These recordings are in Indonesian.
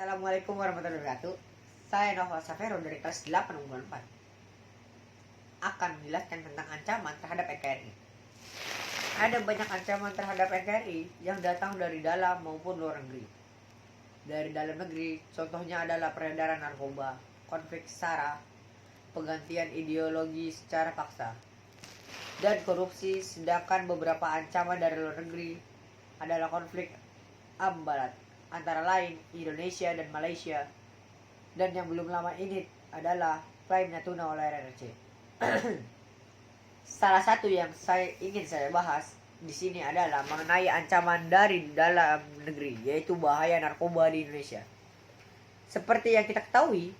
Assalamualaikum warahmatullahi wabarakatuh. Saya Novel Safero dari kelas 8 unggulan 4 akan menjelaskan tentang ancaman terhadap NKRI. Ada banyak ancaman terhadap NKRI yang datang dari dalam maupun luar negeri. Dari dalam negeri, contohnya adalah peredaran narkoba, konflik SARA, penggantian ideologi secara paksa, dan korupsi. Sedangkan beberapa ancaman dari luar negeri adalah konflik Ambalat antara lain Indonesia dan Malaysia, dan yang belum lama ini adalah klaim Natuna oleh RRC. Salah satu yang ingin saya bahas di sini adalah mengenai ancaman dari dalam negeri, yaitu bahaya narkoba di Indonesia. Seperti yang kita ketahui,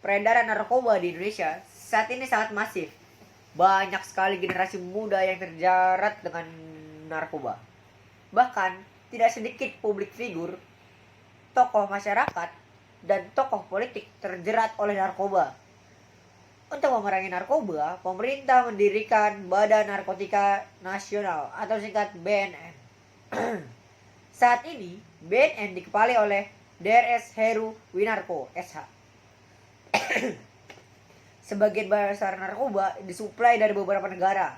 peredaran narkoba di Indonesia saat ini sangat masif. Banyak sekali generasi muda yang terjerat dengan narkoba. Bahkan tidak sedikit publik figur, tokoh masyarakat, dan tokoh politik terjerat oleh narkoba. Untuk memerangi narkoba, pemerintah mendirikan Badan Narkotika Nasional atau singkat BNN. Saat ini, BNN dikepalai oleh DRS Heru Winarko, SH. Sebagian besar narkoba disuplai dari beberapa negara.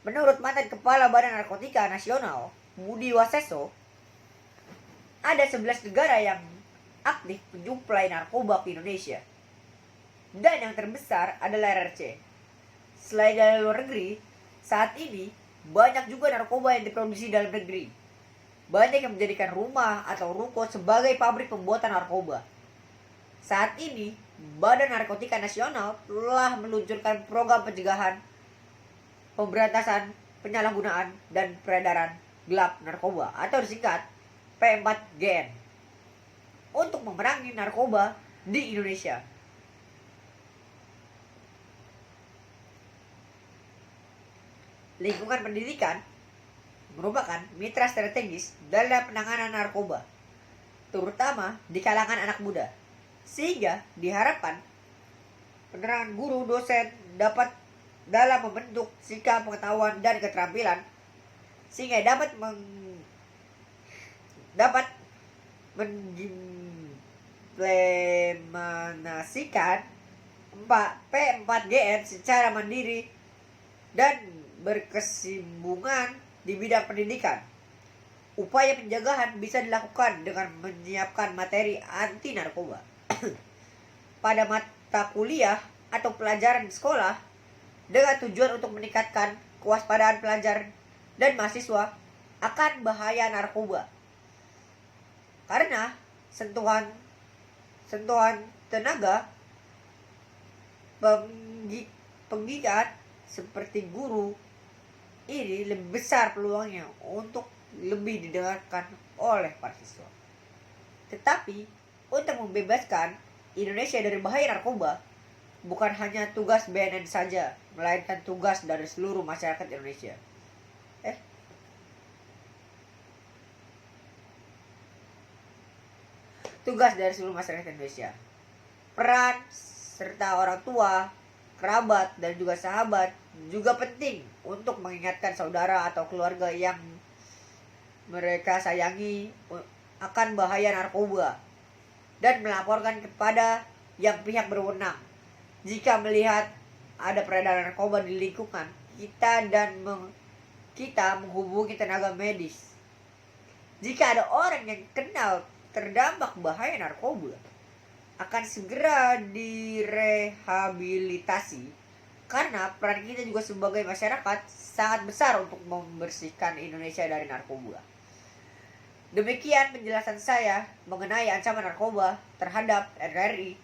Menurut mantan Kepala Badan Narkotika Nasional, Budi Waseso, ada 11 negara yang aktif menyuplai narkoba ke Indonesia. Dan yang terbesar adalah RRC. Selain dari luar negeri, saat ini banyak juga narkoba yang diproduksi dalam negeri. Banyak yang menjadikan rumah atau ruko sebagai pabrik pembuatan narkoba. Saat ini, Badan Narkotika Nasional telah meluncurkan program pencegahan, pemberantasan, penyalahgunaan, dan peredaran gelap narkoba atau disingkat P4GN untuk memerangi narkoba di Indonesia. Lingkungan pendidikan merupakan mitra strategis dalam penanganan narkoba, terutama di kalangan anak muda, sehingga diharapkan penerangan guru dosen dapat dalam membentuk sikap pengetahuan dan keterampilan sehingga dapat mengimplementasikan P4GN secara mandiri dan berkesinambungan di bidang pendidikan. Upaya pencegahan bisa dilakukan dengan menyiapkan materi anti narkoba pada mata kuliah atau pelajaran di sekolah dengan tujuan untuk meningkatkan kewaspadaan pelajar dan mahasiswa akan bahaya narkoba. Karena sentuhan tenaga penggiat seperti guru ini lebih besar peluangnya untuk lebih didengarkan oleh para siswa. Tetapi untuk membebaskan Indonesia dari bahaya narkoba bukan hanya tugas BNN saja, melainkan tugas dari seluruh masyarakat Indonesia. Tugas dari seluruh masyarakat Indonesia. Peran serta orang tua, kerabat, dan juga sahabat juga penting untuk mengingatkan saudara atau keluarga yang mereka sayangi akan bahaya narkoba dan melaporkan kepada yang pihak berwenang jika melihat ada peredaran narkoba di lingkungan kita dan kita menghubungi tenaga medis. Jika ada orang yang kenal terdampak bahaya narkoba, akan segera direhabilitasi karena peran kita juga sebagai masyarakat sangat besar untuk membersihkan Indonesia dari narkoba. Demikian penjelasan saya mengenai ancaman narkoba terhadap NKRI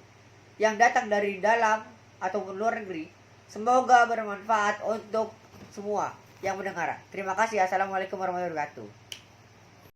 yang datang dari dalam ataupun luar negeri. Semoga bermanfaat untuk semua yang mendengar. Terima kasih. Assalamualaikum warahmatullahi wabarakatuh.